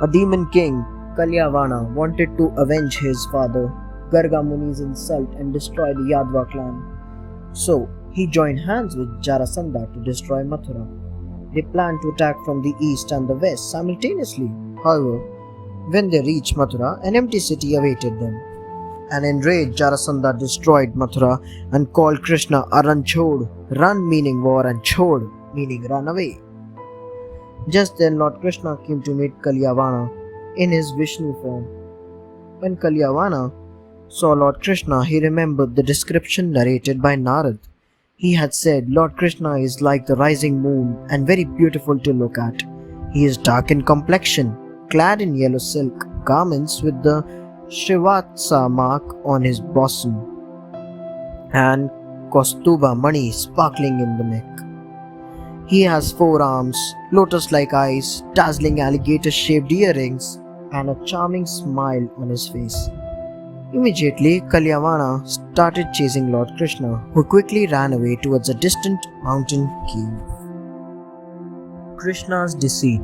A demon king, Kalyavana, wanted to avenge his father Garga Muni's insult and destroy the Yadva clan. So, he joined hands with Jarasandha to destroy Mathura. They planned to attack from the east and the west simultaneously. However, when they reached Mathura, an empty city awaited them. An enraged Jarasandha destroyed Mathura and called Krishna a Ranchod, Ran meaning war and Chod meaning run away. Just then Lord Krishna came to meet Kalyavana in his Vishnu form. When Kalyavana saw Lord Krishna, he remembered the description narrated by Narad. He had said, Lord Krishna is like the rising moon and very beautiful to look at. He is dark in complexion, clad in yellow silk garments with the Srivatsa mark on his bosom and Kaustuba Mani sparkling in the neck. He has 4 arms, lotus-like eyes, dazzling alligator-shaped earrings, and a charming smile on his face. Immediately, Kalyavana started chasing Lord Krishna, who quickly ran away towards a distant mountain cave. Krishna's deceit.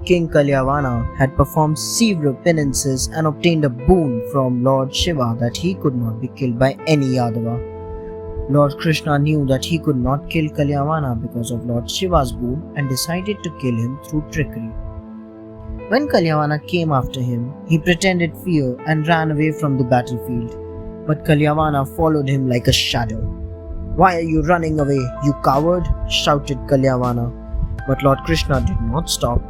King Kalyavana had performed several penances and obtained a boon from Lord Shiva that he could not be killed by any Yadava. Lord Krishna knew that he could not kill Kalyavana because of Lord Shiva's boon and decided to kill him through trickery. When Kalyavana came after him, he pretended fear and ran away from the battlefield. But Kalyavana followed him like a shadow. "Why are you running away, you coward?" shouted Kalyavana. But Lord Krishna did not stop.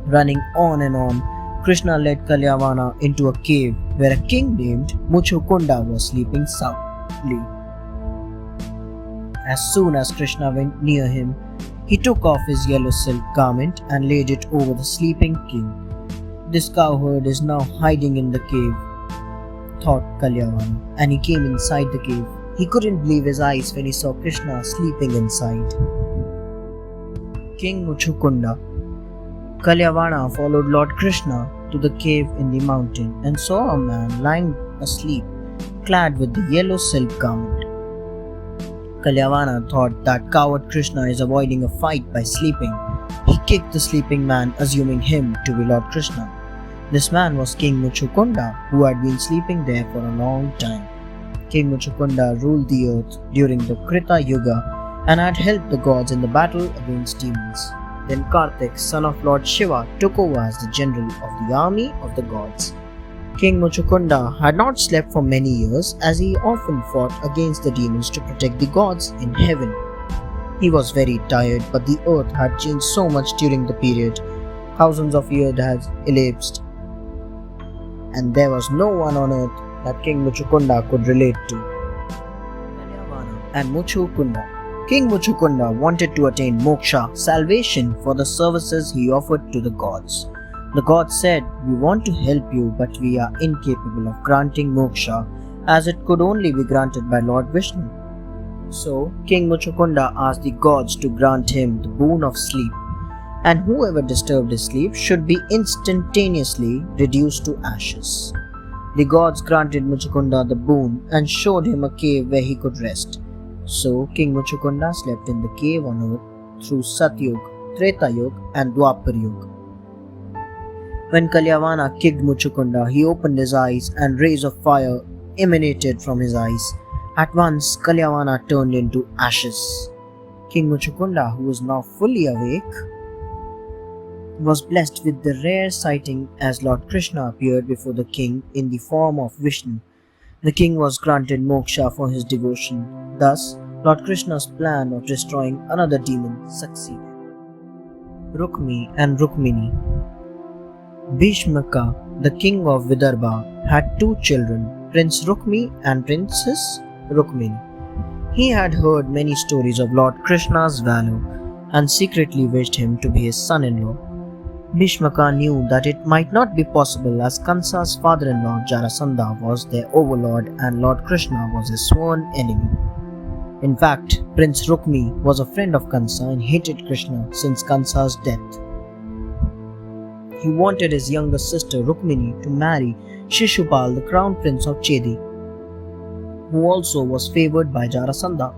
Running on and on, Krishna led Kalyavana into a cave where a king named Muchukunda was sleeping soundly. As soon as Krishna went near him, he took off his yellow silk garment and laid it over the sleeping king. "This cowherd is now hiding in the cave," thought Kalyavana, and he came inside the cave. He couldn't believe his eyes when he saw Krishna sleeping inside. King Muchukunda. Kalyavana followed Lord Krishna to the cave in the mountain and saw a man lying asleep, clad with the yellow silk garment. Kalyavana thought that coward Krishna is avoiding a fight by sleeping. He kicked the sleeping man, assuming him to be Lord Krishna. This man was King Muchukunda, who had been sleeping there for a long time. King Muchukunda ruled the earth during the Krita Yuga and had helped the gods in the battle against demons. Then Kartik, son of Lord Shiva, took over as the general of the army of the gods. King Muchukunda had not slept for many years, as he often fought against the demons to protect the gods in heaven. He was very tired, but the earth had changed so much during the period. Thousands of years had elapsed, and there was no one on earth that King Muchukunda could relate to. Kalyavana and Muchukunda. King Muchukunda wanted to attain Moksha, salvation, for the services he offered to the gods. The gods said, "We want to help you, but we are incapable of granting Moksha, as it could only be granted by Lord Vishnu." So, King Muchukunda asked the gods to grant him the boon of sleep, and whoever disturbed his sleep should be instantaneously reduced to ashes. The gods granted Muchukunda the boon and showed him a cave where he could rest. So, King Muchukunda slept in the cave on earth through Satyug, Treta Yug and Dwapar Yug. When Kalyavana kicked Muchukunda, he opened his eyes and rays of fire emanated from his eyes. At once, Kalyavana turned into ashes. King Muchukunda, who was now fully awake, was blessed with the rare sighting as Lord Krishna appeared before the king in the form of Vishnu. The king was granted moksha for his devotion. Thus, Lord Krishna's plan of destroying another demon succeeded. Rukmi and Rukmini. Bhishmaka, the king of Vidarbha, had 2 children, Prince Rukmi and Princess Rukmini. He had heard many stories of Lord Krishna's valor and secretly wished him to be his son-in-law. Bhishmaka knew that it might not be possible, as Kansa's father-in-law Jarasandha was their overlord and Lord Krishna was his sworn enemy. In fact, Prince Rukmi was a friend of Kansa and hated Krishna since Kansa's death. He wanted his younger sister Rukmini to marry Shishupal, the crown prince of Chedi, who also was favoured by Jarasandha.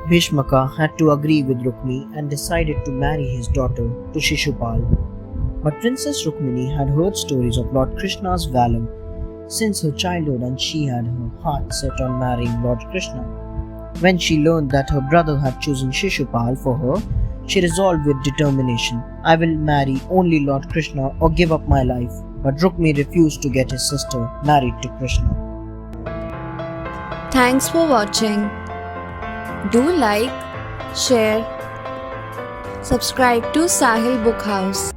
Bhishmaka had to agree with Rukmi and decided to marry his daughter to Shishupal. But Princess Rukmini had heard stories of Lord Krishna's valor since her childhood and she had her heart set on marrying Lord Krishna. When she learned that her brother had chosen Shishupal for her, she resolved with determination, I will marry only Lord Krishna or give up my life. But Rukmi refused to get his sister married to Krishna. Thanks for watching. Do like, share, subscribe to Sahil Book House.